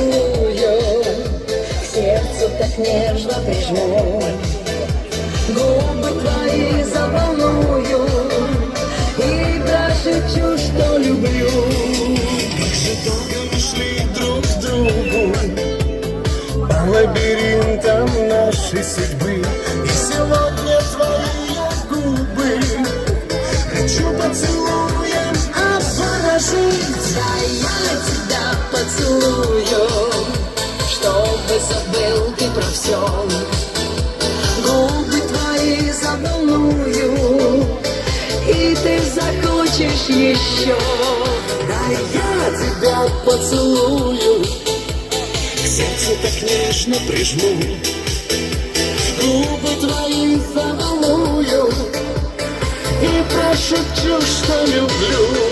поцелую, к сердцу так нежно прижму, губы твои заволную и прошепчу, что люблю. Как же долго мы шли друг к другу по лабиринтам нашей судьбы, и сегодня твои губы хочу поцелуем обворожить. Да я тебя поцелую, чтобы забыл ты про все. Губы твои заволную, и ты захочешь еще. Да я тебя поцелую, к сердцу так нежно прижму, Губы твои заволную и прошепчу, что люблю.